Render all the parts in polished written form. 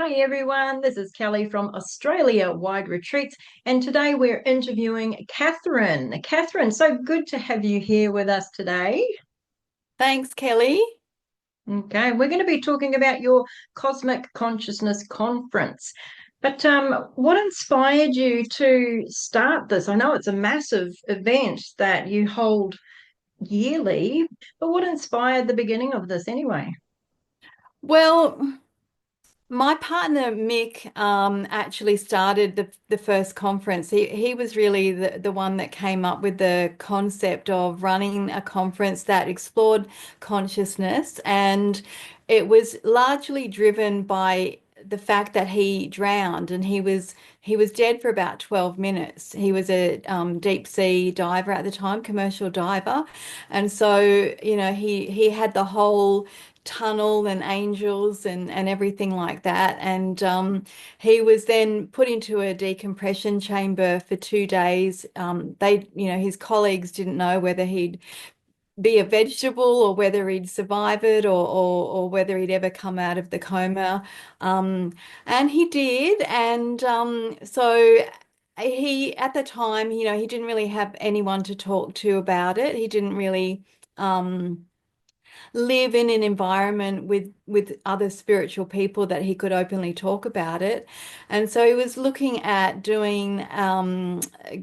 Hi everyone, this is Kelly from Australia Wide Retreats, and today we're interviewing Kathryn. Kathryn, so good to have you here with us today. Thanks, Kelly. Okay, we're going to be talking about your Cosmic Consciousness Conference. But what inspired you to start this? I know it's a massive event that you hold yearly, but what inspired the beginning of this anyway? Well, my partner Mick actually started the first conference. He was really the one that came up with the concept of running a conference that explored consciousness, and it was largely driven by the fact that he drowned and he was dead for about 12 minutes. He was a deep sea diver at the time, commercial diver, and so he had the whole tunnel and angels and everything like that. And he was then put into a decompression chamber for 2 days. His colleagues didn't know whether he'd be a vegetable or whether he'd survive it or whether he'd ever come out of the coma. And he did. And so he, at the time, he didn't really have anyone to talk to about it. He didn't really. Live in an environment with other spiritual people that he could openly talk about it. And so he was looking at doing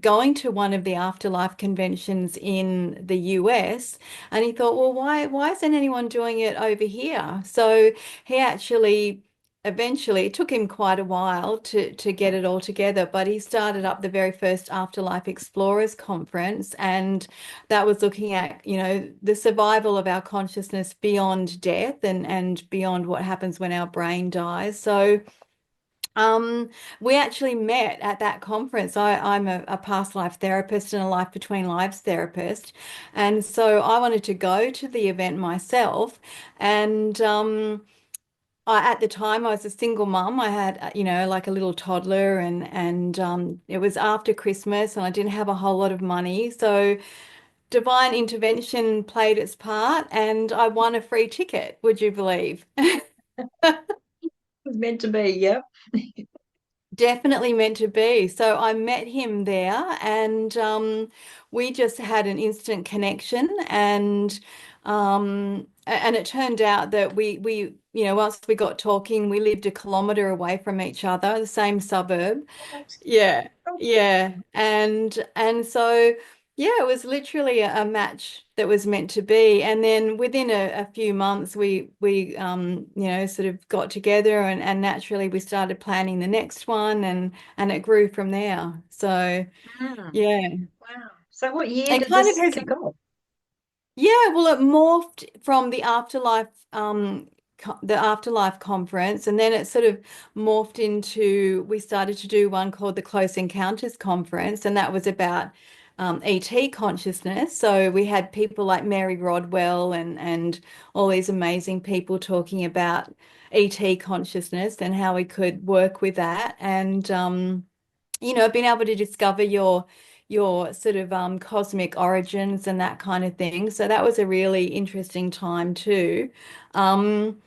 going to one of the afterlife conventions in the US, and he thought, well, why isn't anyone doing it over here? So he actually eventually, it took him quite a while to get it all together, but he started up the very first Afterlife Explorers conference, and that was looking at, the survival of our consciousness beyond death and beyond what happens when our brain dies. So we actually met at that conference. I'm a past life therapist and a life between lives therapist. And so I wanted to go to the event myself. And at the time, I was a single mum. I had, like a little toddler, and it was after Christmas, and I didn't have a whole lot of money. So divine intervention played its part, and I won a free ticket. Would you believe? It was meant to be, yep. Definitely meant to be. So I met him there, and we just had an instant connection, and it turned out that once we got talking, we lived a kilometre away from each other, the same suburb. Yeah, yeah. And so yeah, it was literally a match that was meant to be. And then within a few months we sort of got together, and naturally we started planning the next one, and it grew from there. So Mm, yeah. wow. So what year It did kind of this has. kick off? Yeah, well, it morphed from the afterlife conference, and then it sort of morphed into, we started to do one called the Close Encounters Conference, and that was about ET consciousness. So we had people like Mary Rodwell and all these amazing people talking about ET consciousness and how we could work with that, and being able to discover your sort of cosmic origins and that kind of thing. So that was a really interesting time too. Um,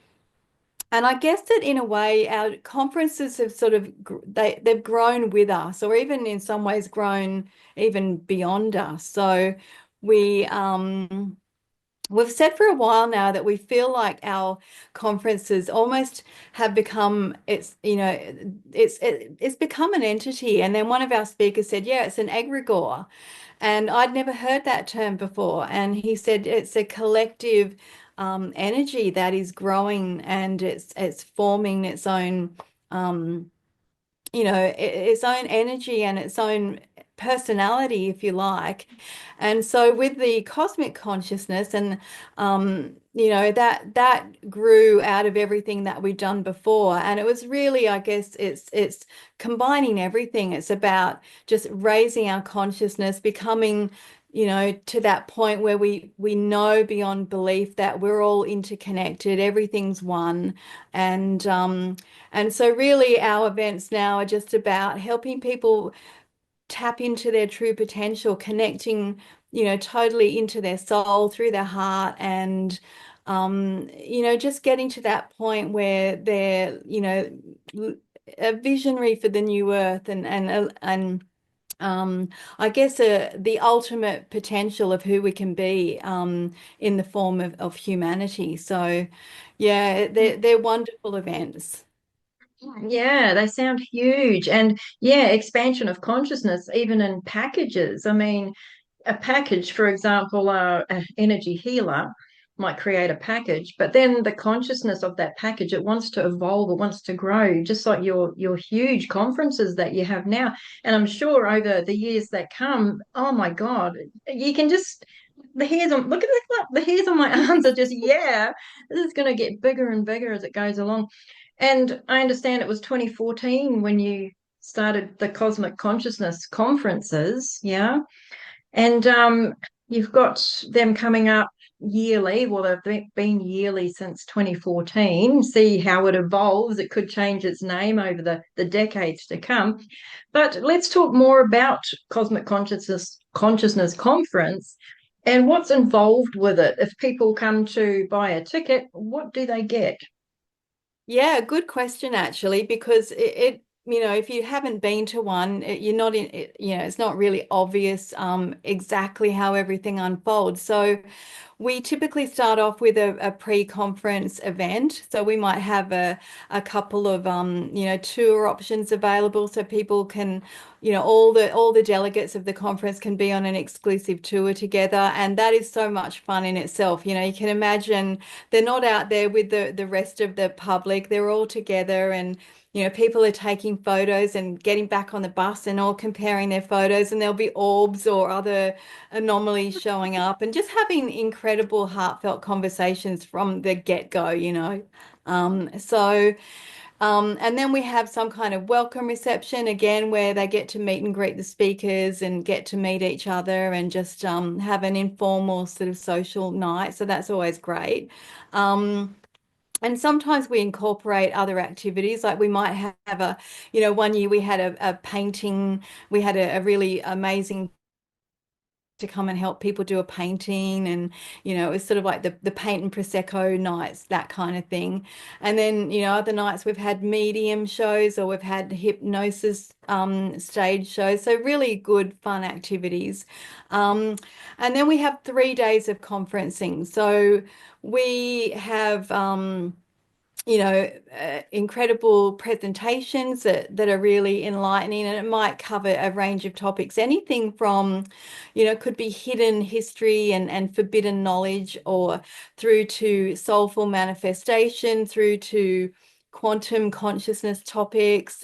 and I guess that in a way, our conferences have sort of they've grown with us, or even in some ways grown even beyond us. So we we've said for a while now that we feel like our conferences almost have become it's become an entity. And then one of our speakers said, yeah, it's an egregore. And I'd never heard that term before. And he said it's a collective energy that is growing, and it's forming its own its own energy and its own personality, if you like. And so with the cosmic consciousness, and that grew out of everything that we've done before. And it was really, I guess, it's combining everything. It's about just raising our consciousness, becoming to that point where we know beyond belief that we're all interconnected, everything's one. And so really our events now are just about helping people tap into their true potential, connecting, totally into their soul through their heart, and just getting to that point where they're, a visionary for the new earth, and I guess the ultimate potential of who we can be in the form of humanity. So, yeah, they're wonderful events. Yeah, they sound huge. And yeah, expansion of consciousness, even in packages. I mean, a package, for example, an energy healer might create a package, but then the consciousness of that package, it wants to evolve, it wants to grow, just like your huge conferences that you have now. And I'm sure over the years that come, oh my God, you can just the hairs on look at the hairs on my arms are just yeah, this is going to get bigger and bigger as it goes along. And I understand it was 2014 when you started the Cosmic Consciousness conferences, yeah? And you've got them coming up yearly. Well, they've been yearly since 2014. See how it evolves. It could change its name over the decades to come. But let's talk more about Cosmic Consciousness Conference and what's involved with it. If people come to buy a ticket, what do they get? Yeah, good question actually, because if you haven't been to one, you're not in it, it's not really obvious exactly how everything unfolds. So we typically start off with a pre-conference event. So we might have a couple of tour options available so people can, all the delegates of the conference can be on an exclusive tour together. And that is so much fun in itself. You can imagine they're not out there with the rest of the public. They're all together, and people are taking photos and getting back on the bus and all comparing their photos, and there'll be orbs or other anomalies showing up, and just having incredible heartfelt conversations from the get-go. And then we have some kind of welcome reception again, where they get to meet and greet the speakers and get to meet each other and just have an informal sort of social night. So that's always great. And sometimes we incorporate other activities, like we might have one year we had a painting, we had a really amazing to come and help people do a painting, and it was sort of like the paint and prosecco nights, that kind of thing. And then other nights we've had medium shows, or we've had hypnosis stage shows, so really good fun activities. And then we have 3 days of conferencing, so we have incredible presentations that are really enlightening, and it might cover a range of topics, anything from, could be hidden history and forbidden knowledge, or through to soulful manifestation, through to quantum consciousness topics,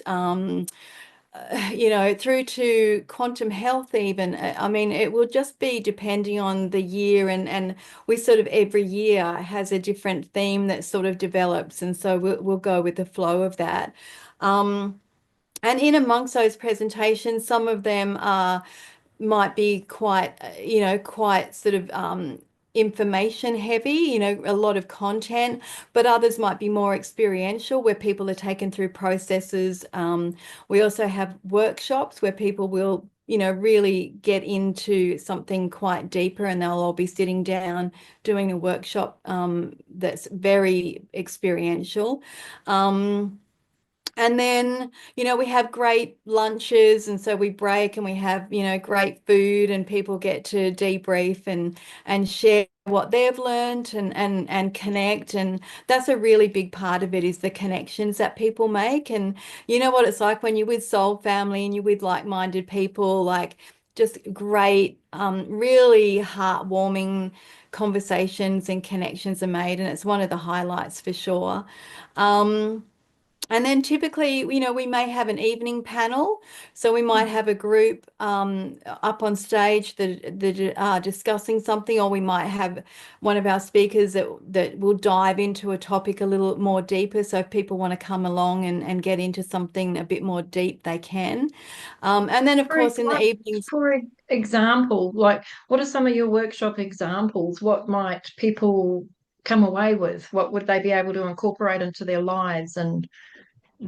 through to quantum health even. I mean, it will just be depending on the year, and we sort of every year has a different theme that sort of develops, and so we'll go with the flow of that. And in amongst those presentations, some of them might be quite, quite sort of information heavy, a lot of content, but others might be more experiential, where people are taken through processes. We also have workshops where people will, really get into something quite deeper, and they'll all be sitting down doing a workshop that's very experiential. And then, we have great lunches, and so we break and we have, great food, and people get to debrief and share what they've learned and connect. And that's a really big part of it, is the connections that people make. And you know what it's like when you're with soul family and you're with like-minded people, like just great, really heartwarming conversations and connections are made, and it's one of the highlights for sure. And then typically, we may have an evening panel. So we might have a group up on stage that are discussing something, or we might have one of our speakers that will dive into a topic a little more deeper. So if people want to come along and get into something a bit more deep, they can. And then, of For, course, in the like, evenings. for example, like what are some of your workshop examples? What might people come away with? What would they be able to incorporate into their lives and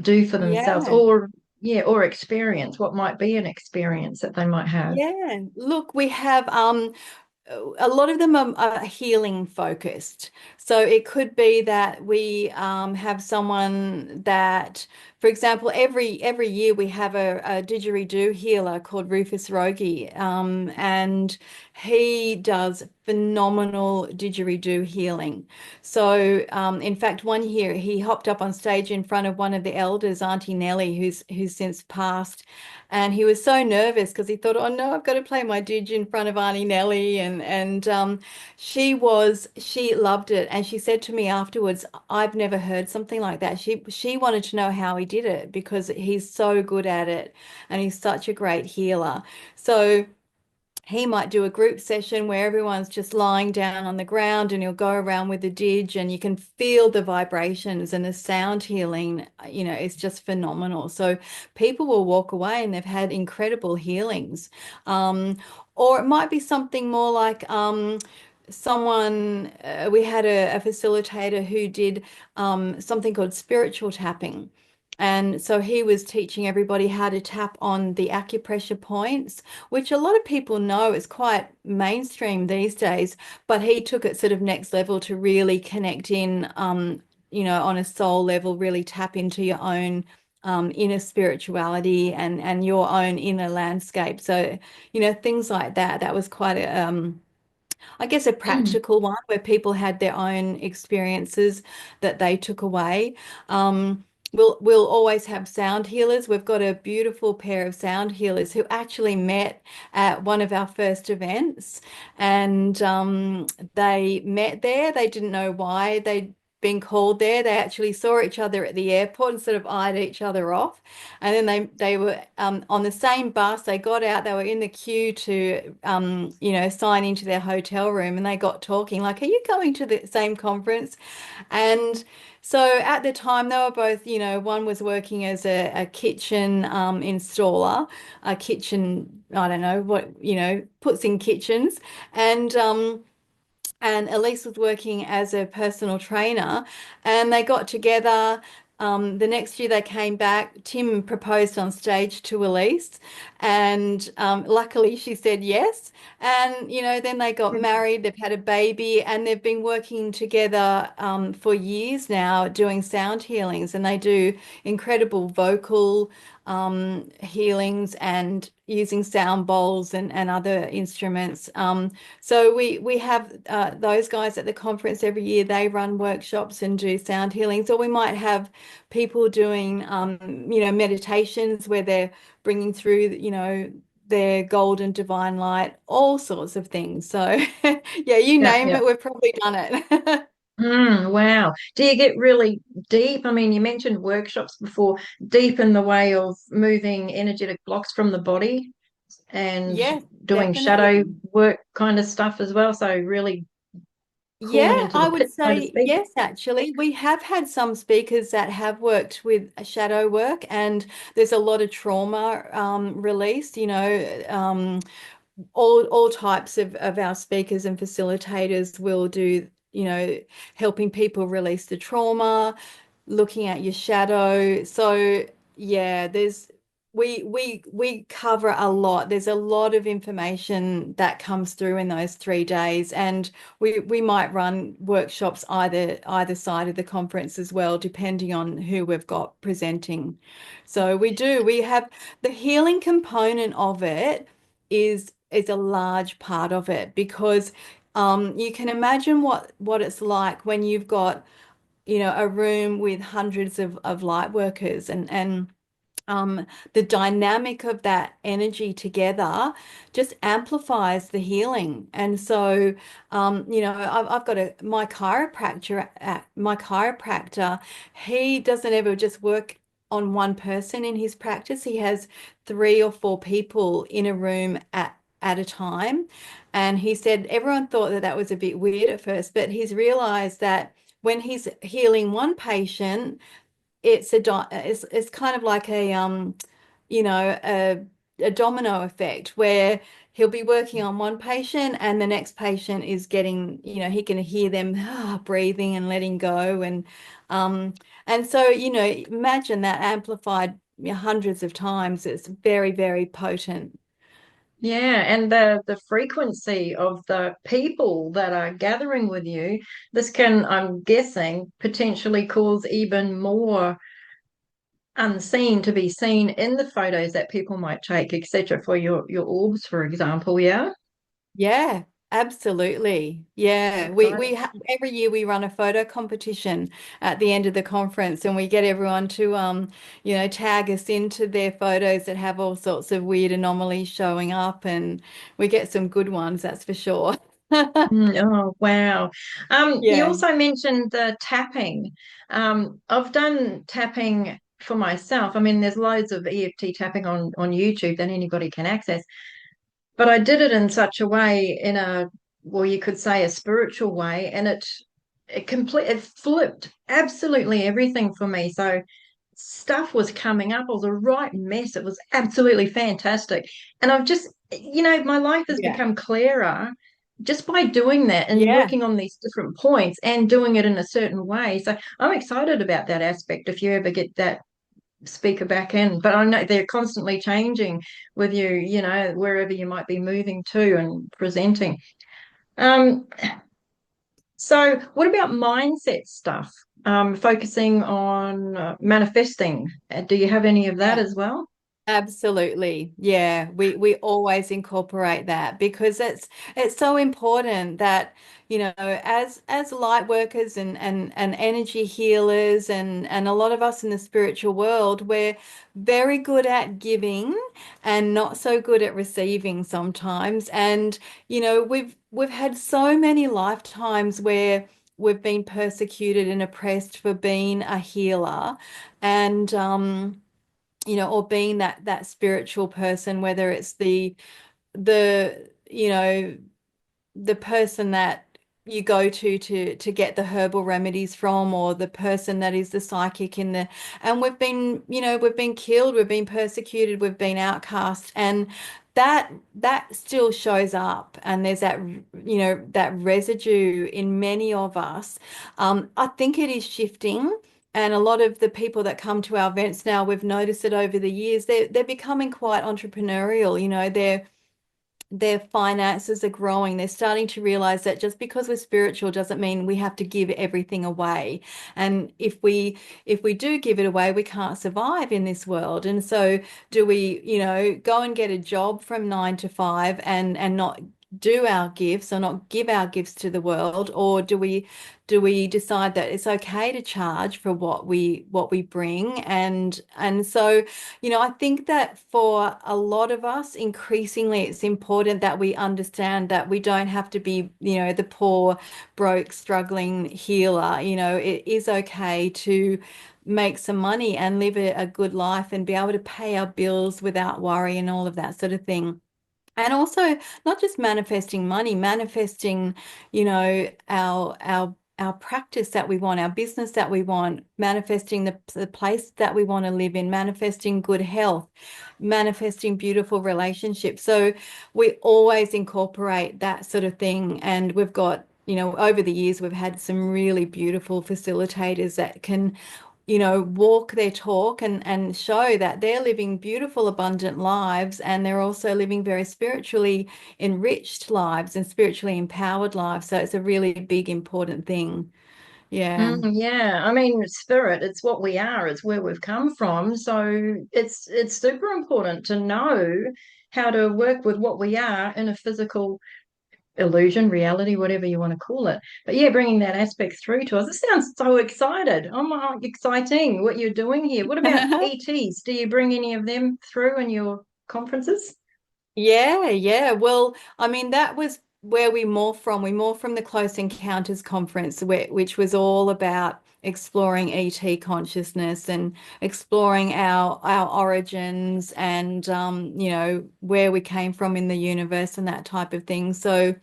do for themselves? Yeah. Or yeah, or experience. What might be an experience that they might have? Yeah, look, we have a lot of them are healing focused. So it could be that we have someone that, for example, every year we have a didgeridoo healer called Rufus Rogi, and he does phenomenal didgeridoo healing. So, in fact, one year he hopped up on stage in front of one of the elders, Auntie Nellie, who's since passed, and he was so nervous because he thought, "Oh no, I've got to play my didge in front of Auntie Nellie," and she loved it, and she said to me afterwards, "I've never heard something like that." She wanted to know how he did it because he's so good at it, and he's such a great healer. So he might do a group session where everyone's just lying down on the ground and he'll go around with the didge and you can feel the vibrations and the sound healing, it's just phenomenal. So people will walk away and they've had incredible healings. Um, or it might be something more like we had a facilitator who did something called spiritual tapping. And so he was teaching everybody how to tap on the acupressure points, which a lot of people know is quite mainstream these days, but he took it sort of next level to really connect in, on a soul level, really tap into your own inner spirituality and your own inner landscape. So, things like that. That was quite I guess a Mm. practical one where people had their own experiences that they took away. We'll always have sound healers. We've got a beautiful pair of sound healers who actually met at one of our first events, and they met there. They didn't know why they'd been called there. They actually saw each other at the airport and sort of eyed each other off. And then they were on the same bus. They got out. They were in the queue to sign into their hotel room, and they got talking like, "Are you going to the same conference?" And so at the time, they were both, one was working as a kitchen installer, a kitchen, I don't know what, puts in kitchens, and Elise was working as a personal trainer, and they got together. The next year they came back. Tim proposed on stage to Elise, and luckily she said yes. And then they got married. They've had a baby, and they've been working together for years now, doing sound healings, and they do incredible vocal healings and using sound bowls and other instruments. So we have those guys at the conference every year. They run workshops and do sound healing. So we might have people doing, meditations where they're bringing through, their golden divine light, all sorts of things. So yeah, you Yeah, name yeah. it, we've probably done it. Wow. Do you get really deep? I mean, you mentioned workshops before, deep in the way of moving energetic blocks from the body and Yes, doing shadow definitely. work kind of stuff as well. So really crawling Yeah, into the I would pit, so to say speak. yes, actually. We have had some speakers that have worked with shadow work, and there's a lot of trauma released, all types of our speakers and facilitators will do, helping people release the trauma, looking at your shadow. So yeah, we cover a lot. There's a lot of information that comes through in those 3 days, and we might run workshops either side of the conference as well, depending on who we've got presenting. So we have the healing component of it is a large part of it because you can imagine what it's like when you've got a room with hundreds of light workers and the dynamic of that energy together just amplifies the healing. And so, I've got my chiropractor, he doesn't ever just work on one person in his practice. He has 3 or 4 people in a room at a time. And he said everyone thought that was a bit weird at first, but he's realized that when he's healing one patient, it's kind of like a domino effect where he'll be working on one patient and the next patient is getting, he can hear them breathing and letting go um and so imagine that amplified hundreds of times. It's very, very potent. Yeah, and the frequency of the people that are gathering with you, this can, I'm guessing, potentially cause even more unseen to be seen in the photos that people might take, etc., for your orbs, for example. Yeah. Yeah, absolutely. Yeah, we Exciting. ha every year we run a photo competition at the end of the conference, and we get everyone to tag us into their photos that have all sorts of weird anomalies showing up, and we get some good ones, that's for sure. Oh, wow. You Yeah. also mentioned the tapping. I've done tapping for myself. I mean, there's loads of EFT tapping on YouTube that anybody can access, but I did it in such a way, in a, well, you could say a spiritual way, and it flipped absolutely everything for me. So stuff was coming up. It was a right mess. It was absolutely fantastic. And I've just, my life has Yeah. become clearer just by doing that and Yeah. working on these different points and doing it in a certain way. So I'm excited about that aspect if you ever get that speaker back in. But I know they're constantly changing with you, wherever you might be moving to and presenting. Um, so, what about mindset stuff? Focusing on manifesting. Do you have any of that Yeah. as well? Absolutely. Yeah, we always incorporate that because it's so important that, as light workers and energy healers and a lot of us in the spiritual world, we're very good at giving and not so good at receiving sometimes. And, we've had so many lifetimes where we've been persecuted and oppressed for being a healer. And or being that spiritual person, whether it's the the person that you go to get the herbal remedies from, or the person that is the psychic and we've been killed, we've been persecuted, we've been outcast, and that still shows up, and there's that residue in many of us. I think it is shifting. And a lot of the people that come to our events now, we've noticed it over the years, they're becoming quite entrepreneurial. Their finances are growing. They're starting to realize that just because we're spiritual doesn't mean we have to give everything away. And if we do give it away, we can't survive in this world. And so do we, go and get a job from 9 to 5 and not do our gifts or not give our gifts to the world, or do we decide that it's okay to charge for what we bring? And so I think that for a lot of us, increasingly, it's important that we understand that we don't have to be, the poor, broke, struggling healer. It is okay to make some money and live a good life and be able to pay our bills without worry and all of that sort of thing. And also not just manifesting money, manifesting, our practice that we want, our business that we want, manifesting the place that we want to live in, manifesting good health, manifesting beautiful relationships. So we always incorporate that sort of thing. And we've got, over the years, we've had some really beautiful facilitators that can walk their talk and show that they're living beautiful, abundant lives, and they're also living very spiritually enriched lives and spiritually empowered lives. So it's a really big, important thing. Yeah. Yeah, I mean, spirit, it's what we are, it's where we've come from. So it's super important to know how to work with what we are in a physical illusion, reality, whatever you want to call it. But yeah, bringing that aspect through to us. It sounds so excited. Oh my, exciting what you're doing here. What about ETs? Do you bring any of them through in your conferences? Yeah, yeah. Well, I mean, that was where we morphed from. We morphed from the Close Encounters conference, which was all about exploring ET consciousness and exploring our origins and where we came from in the universe and that type of thing. So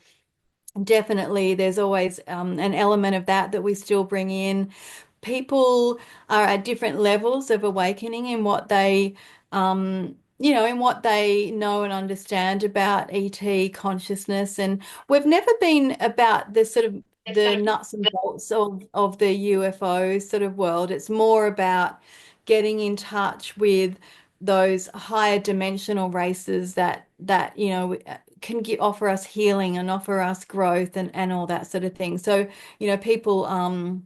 definitely, there's always an element of that we still bring in. People are at different levels of awakening in what they know and understand about ET consciousness. And we've never been about the sort of the nuts and bolts of the UFO sort of world. It's more about getting in touch with those higher dimensional races that can offer us healing and offer us growth and all that sort of thing. So, people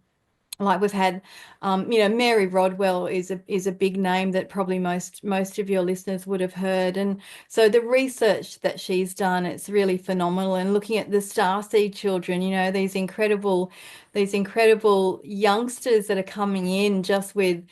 like we've had, Mary Rodwell is a big name that probably most of your listeners would have heard. And so the research that she's done, it's really phenomenal. And looking at the starseed children, these incredible youngsters that are coming in just with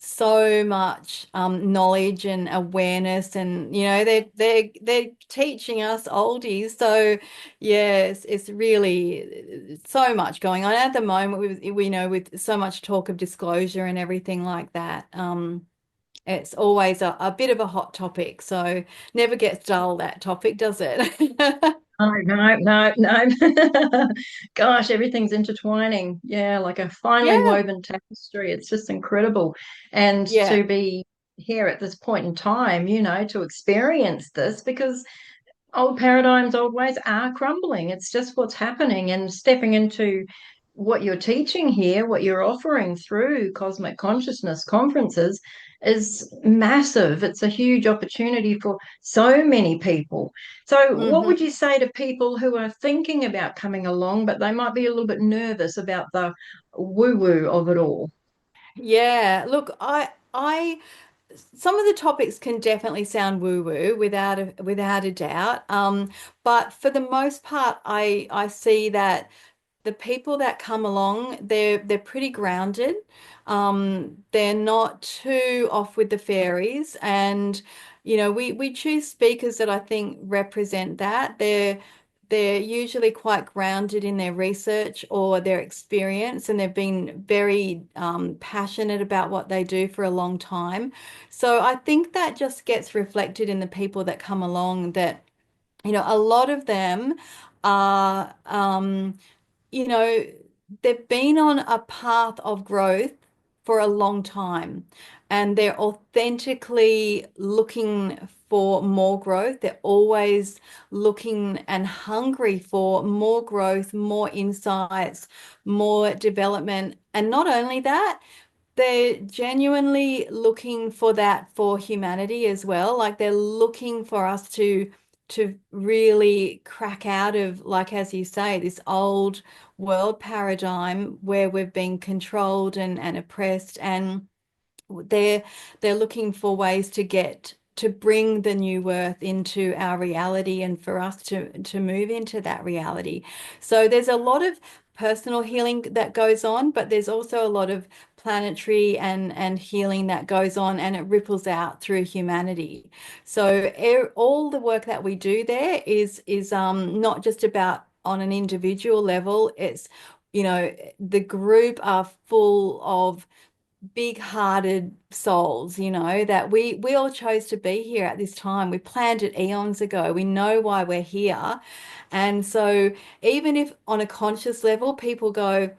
so much knowledge and awareness, and they're teaching us oldies. So yes, it's really so much going on at the moment. We know with so much talk of disclosure and everything like that. It's always a bit of a hot topic. So never gets dull, that topic, does it? Oh, no, no, no. Gosh, everything's intertwining. Yeah, like a finely Yeah, woven tapestry. It's just incredible. And yeah. to be here at this point in time, to experience this, because old paradigms, old ways are crumbling. It's just what's happening, and stepping into what you're teaching here, what you're offering through cosmic consciousness conferences is massive. It's a huge opportunity for so many people. So, what Hmm. would you say to people who are thinking about coming along, but they might be a little bit nervous about the woo-woo of it all? Yeah. Look, I some of the topics can definitely sound woo-woo without a doubt. But for the most part, I see that the people that come along, they're pretty grounded. They're not too off with the fairies, and we choose speakers that I think represent that. They're usually quite grounded in their research or their experience, and they've been very passionate about what they do for a long time. So I think that just gets reflected in the people that come along, that a lot of them are you know, they've been on a path of growth for a long time, and they're authentically looking for more growth. They're always looking and hungry for more growth, more insights, more development. And not only that, they're genuinely looking for that for humanity as well. Like they're looking for us to really crack out of, like as you say, this old world paradigm where we've been controlled and oppressed, and they're they're looking for ways to bring the new earth into our reality, and for us to move into that reality. So there's a lot of personal healing that goes on, but there's also a lot of planetary and healing that goes on, and it ripples out through humanity. So all the work that we do there is not just about on an individual level. It's the group are full of big-hearted souls, that we all chose to be here at this time. We planned it eons ago. We know why we're here. And so even if on a conscious level people go,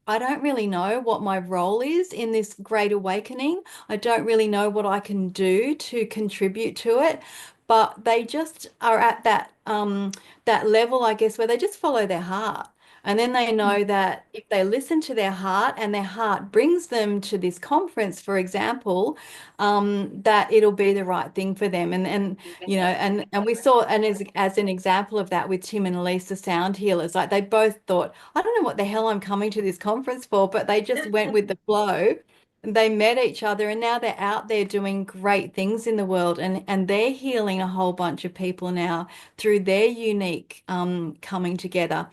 I don't really know what my role is in this great awakening. I don't really know what I can do to contribute to it. But they just are at that level, I guess, where they just follow their heart. And then they know that if they listen to their heart and their heart brings them to this conference, for example, that it'll be the right thing for them. And we saw, and as an example of that with Tim and Elise, the sound healers, like they both thought, I don't know what the hell I'm coming to this conference for, but they just went with the flow. They met each other, and now they're out there doing great things in the world, and they're healing a whole bunch of people now through their unique coming together.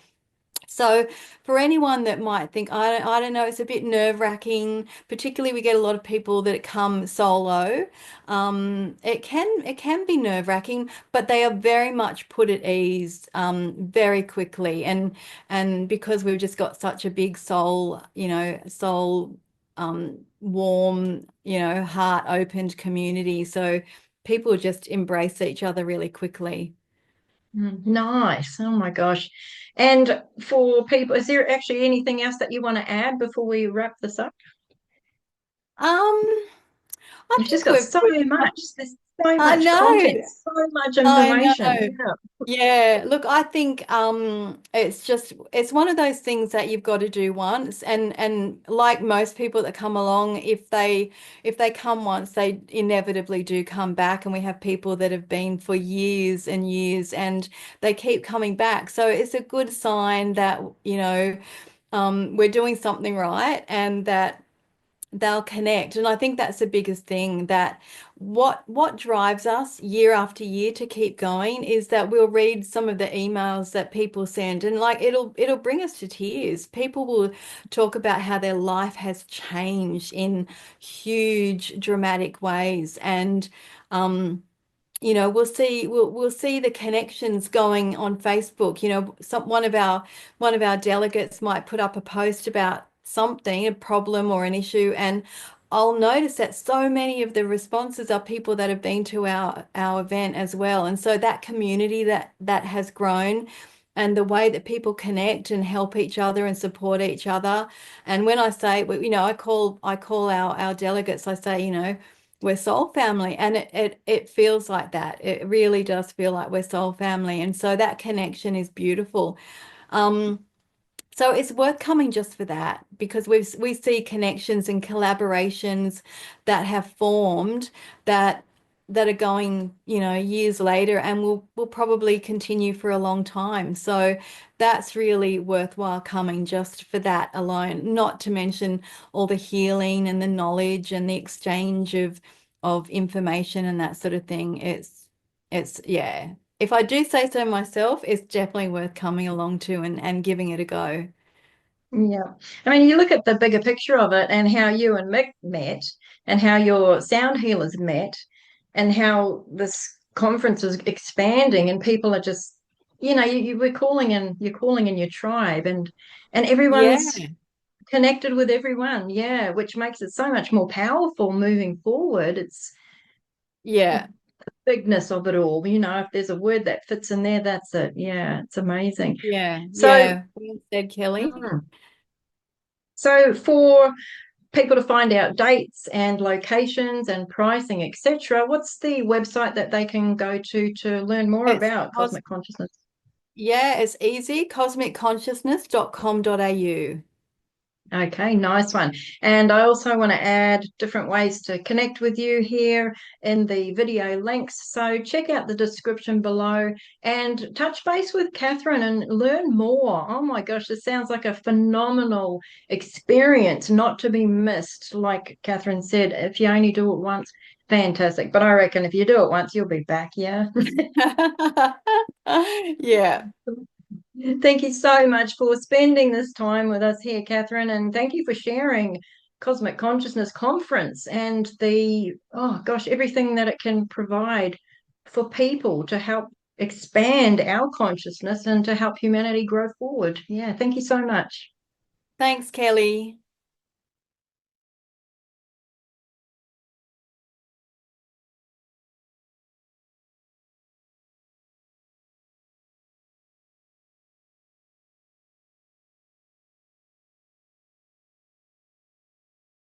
So for anyone that might think, I don't know, it's a bit nerve-wracking, particularly we get a lot of people that come solo. It can be nerve-wracking, but they are very much put at ease very quickly. And because we've just got such a big soul warm, heart opened community. So people just embrace each other really quickly. Nice. Oh my gosh. And for people, is there actually anything else that you want to add before we wrap this up? Um, I You've just think got we've so I much. So I much know. content, so much I information. know. Yeah. Yeah, look, I think it's one of those things that you've got to do once, and like most people that come along, if they come once, they inevitably do come back, and we have people that have been for years and years and they keep coming back. So it's a good sign that, we're doing something right and that they'll connect. And I think that's the biggest thing, that what drives us year after year to keep going is that we'll read some of the emails that people send, and like it'll bring us to tears. People will talk about how their life has changed in huge dramatic ways. And we'll see the connections going on Facebook. One of our delegates might put up a post about something, a problem or an issue, and I'll notice that so many of the responses are people that have been to our event as well. And so that community that has grown, and the way that people connect and help each other and support each other. And when I say, I call our delegates, I say, we're soul family, and it feels like that. It really does feel like we're soul family, and so that connection is beautiful. Um, so it's worth coming just for that, because we see connections and collaborations that have formed that that are going, years later, and will probably continue for a long time. So that's really worthwhile coming just for that alone, not to mention all the healing and the knowledge and the exchange of information and that sort of thing. It's yeah. If I do say so myself, it's definitely worth coming along to and giving it a go. Yeah. I mean, you look at the bigger picture of it and how you and Mick met and how your sound healers met and how this conference is expanding and people are just, we're calling in your tribe and Yeah, everyone's connected with everyone. Yeah, which makes it so much more powerful moving forward. It's yeah, bigness of it all. If there's a word that fits in there, that's it. Yeah, it's amazing. yeah, So, yeah. Well said, Kelly. mm, so for people to find out dates and locations and pricing, etc., what's the website that they can go to learn more It's about cos cosmic consciousness? yeah, it's easy. Cosmicconsciousness.com.au. Okay, nice one. And I also want to add different ways to connect with you here in the video links. So check out the description below and touch base with Kathryn and learn more. Oh my gosh, this sounds like a phenomenal experience, not to be missed. Like Kathryn said, if you only do it once, fantastic. But I reckon if you do it once, you'll be back. Yeah. Yeah. Thank you so much for spending this time with us here, Kathryn, and thank you for sharing Cosmic Consciousness Conference and oh gosh, everything that it can provide for people to help expand our consciousness and to help humanity grow forward. Yeah, thank you so much. Thanks, Kelly.